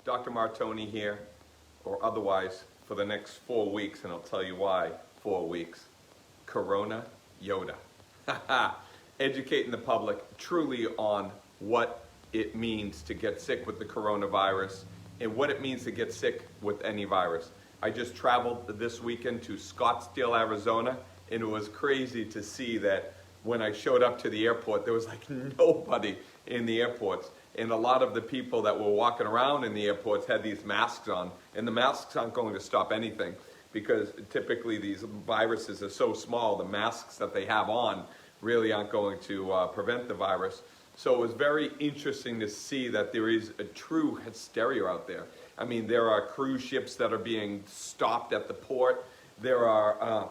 Dr. Martone here, or otherwise for the next 4 weeks, and I'll tell you why 4 weeks. Coronayoda. Educating the public truly on what it means to get sick with the coronavirus and what it means to get sick with any virus. I just traveled this weekend to Scottsdale, Arizona, and it was crazy to see that when I showed up to the airport, there was like nobody in the airports. And a lot of the people that were walking around in the airports had these masks on, and the masks aren't going to stop anything because typically these viruses are so small, the masks that they have on really aren't going to prevent the virus. So it was very interesting to see that there is a true hysteria out there. I mean, there are cruise ships that are being stopped at the port. There are,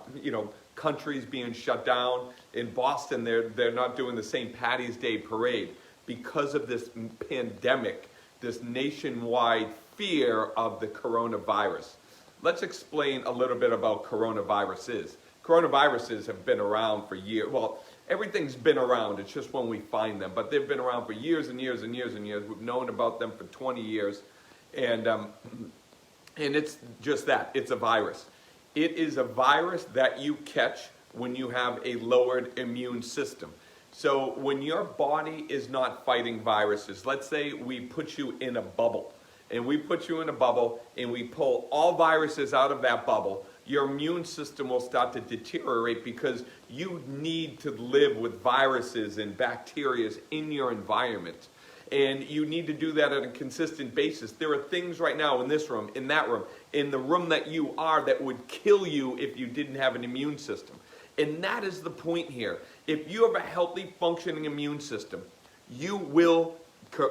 countries being shut down. In Boston, they're not doing the St. Patty's Day parade because of this pandemic, this nationwide fear of the coronavirus. Let's explain a little bit about coronaviruses. Coronaviruses have been around for years. Well, everything's been around. It's just when we find them. But they've been around for years and years and years and years. We've known about them for 20 years. And it's just that. It's a virus. It is a virus that you catch when you have a lowered immune system. So when your body is not fighting viruses, let's say we put you in a bubble, and we put you in a bubble and we pull all viruses out of that bubble, your immune system will start to deteriorate because you need to live with viruses and bacteria in your environment. And you need to do that on a consistent basis. There are things right now in this room, in that room, in the room that you are that would kill you if you didn't have an immune system. And that is the point here. If you have a healthy functioning immune system, you will,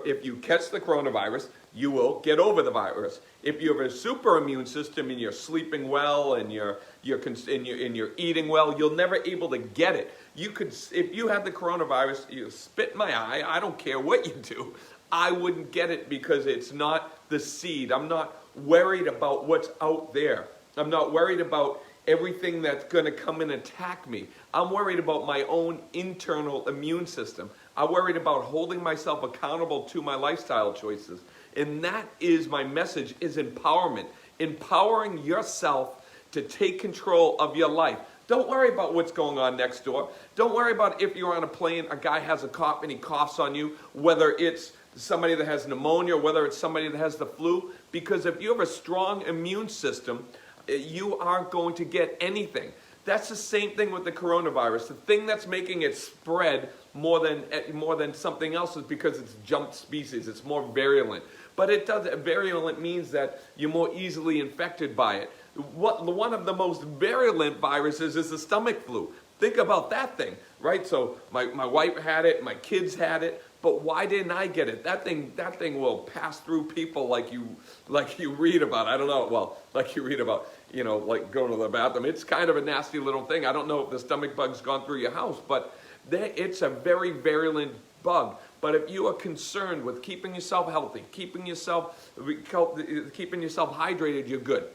if you catch the coronavirus, you will get over the virus. If you have a super immune system and you're sleeping well and you're eating well, you'll never able to get it. You could, if you had the coronavirus, you spit in my eye, I don't care what you do, I wouldn't get it because it's not the seed. I'm not worried about what's out there. I'm not worried about everything that's going to come and attack me. I'm worried about my own internal immune system. I'm worried about holding myself accountable to my lifestyle choices. And that is my message, is empowerment. Empowering yourself to take control of your life. Don't worry about what's going on next door. Don't worry about if you're on a plane, a guy has a cough and he coughs on you, whether it's somebody that has pneumonia, whether it's somebody that has the flu. Because if you have a strong immune system, you aren't going to get anything. That's the same thing with the coronavirus. The thing that's making it spread more than something else is because it's jumped species. It's more virulent. But virulent means that you're more easily infected by it. One of the most virulent viruses is the stomach flu. Think about that thing, right? So my wife had it, my kids had it, but why didn't I get it? That thing will pass through people like you read about. I don't know. Well, like you read about, like going to the bathroom. It's kind of a nasty little thing. I don't know if the stomach bug's gone through your house, but it's a very virulent bug. But if you are concerned with keeping yourself healthy, keeping yourself hydrated, you're good.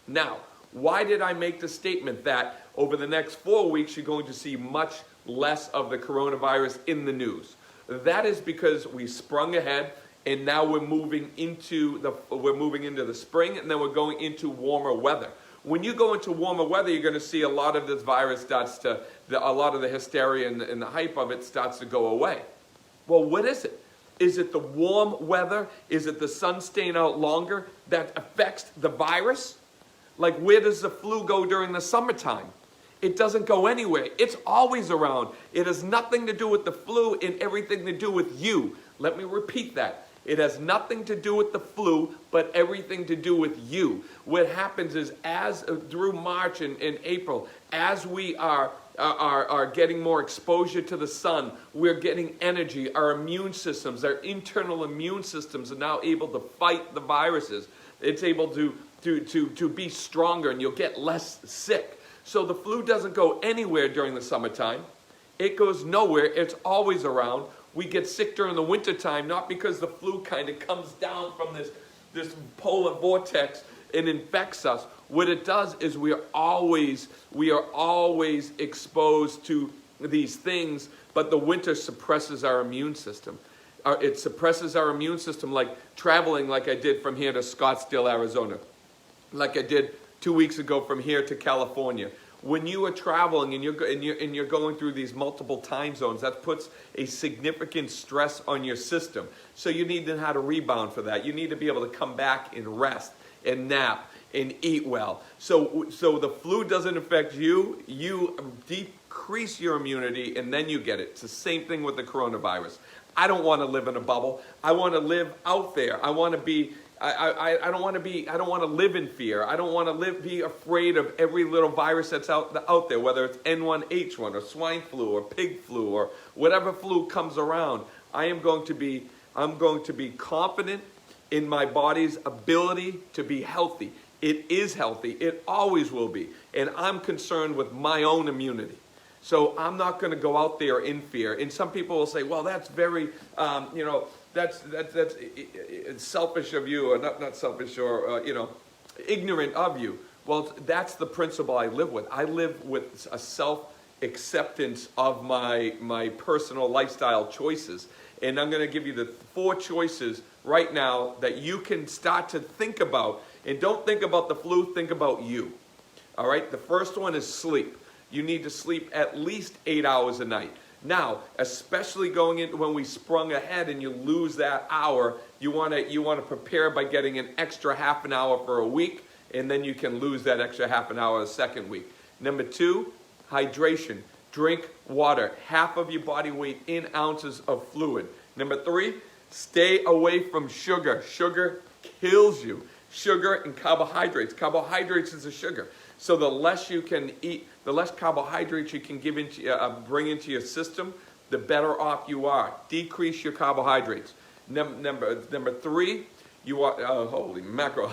Now, why did I make the statement that over the next 4 weeks you're going to see much less of the coronavirus in the news? That is because we sprung ahead and now we're moving into the spring, and then we're going into warmer weather. When you go into warmer weather, you're going to see a lot of this virus a lot of the hysteria and the hype of it starts to go away. Well, what is it? Is it the warm weather? Is it the sun staying out longer that affects the virus? Like, where does the flu go during the summertime? It doesn't go anywhere. It's always around. It has nothing to do with the flu and everything to do with you. Let me repeat that. It has nothing to do with the flu, but everything to do with you. What happens is, through March and April, as we are getting more exposure to the sun, we're getting energy. Our immune systems, our internal immune systems are now able to fight the viruses. It's able to be stronger, and you'll get less sick. So the flu doesn't go anywhere during the summertime. It goes nowhere. It's always around. We get sick during the wintertime, not because the flu kind of comes down from this polar vortex and infects us. What it does is we are always exposed to these things, but the winter suppresses our immune system. It suppresses our immune system, like traveling like I did from here to Scottsdale, Arizona, like I did 2 weeks ago from here to California. When you are traveling and you're going through these multiple time zones, that puts a significant stress on your system. So you need to know how to rebound for that. You need to be able to come back and rest and nap and eat well. So the flu doesn't affect you. You decrease your immunity and then you get it. It's the same thing with the coronavirus. I don't want to live in a bubble. I want to live out there. I want to be. I don't want to live in fear. I don't want to be afraid of every little virus that's out there, whether it's N1H1 or swine flu or pig flu or whatever flu comes around. I'm going to be confident in my body's ability to be healthy. It is healthy. It always will be. And I'm concerned with my own immunity. So I'm not going to go out there in fear. And some people will say, well, that's very, that's selfish of you, or not selfish, or, ignorant of you. Well, that's the principle I live with. I live with a self-acceptance of my personal lifestyle choices. And I'm going to give you the 4 choices right now that you can start to think about. And don't think about the flu, think about you. All right? The first one is sleep. You need to sleep at least 8 hours a night. Now, especially going into when we sprung ahead and you lose that hour, you want to prepare by getting an extra half an hour for a week, and then you can lose that extra half an hour the second week. Number 2, hydration. Drink water, half of your body weight in ounces of fluid. Number 3, stay away from sugar. Sugar kills you. Sugar and carbohydrates. Carbohydrates is a sugar. So the less you can eat, the less carbohydrates you can bring into your system, the better off you are. Decrease your carbohydrates. Number 3, you want, holy mackerel,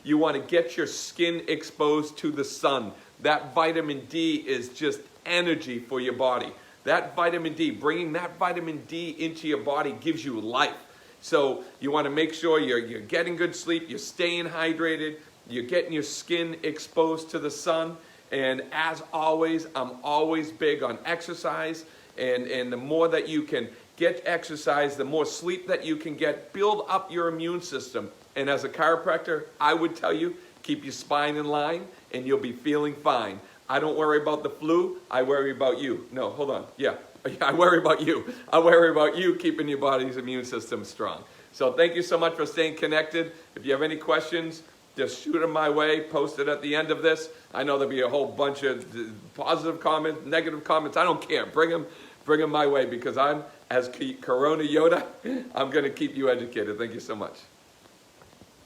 you want to get your skin exposed to the sun. That vitamin D is just energy for your body. That vitamin D, bringing that vitamin D into your body gives you life. So you want to make sure you're getting good sleep, you're staying hydrated, you're getting your skin exposed to the sun. And as always, I'm always big on exercise. And the more that you can get exercise, the more sleep that you can get, build up your immune system. And as a chiropractor, I would tell you, keep your spine in line and you'll be feeling fine. I don't worry about the flu, I worry about you. No, hold on, yeah. I worry about you. I worry about you keeping your body's immune system strong. So thank you so much for staying connected. If you have any questions, just shoot them my way, post it at the end of this. I know there'll be a whole bunch of positive comments, negative comments. I don't care. Bring them my way because I'm, as Corona Yoda, I'm going to keep you educated. Thank you so much.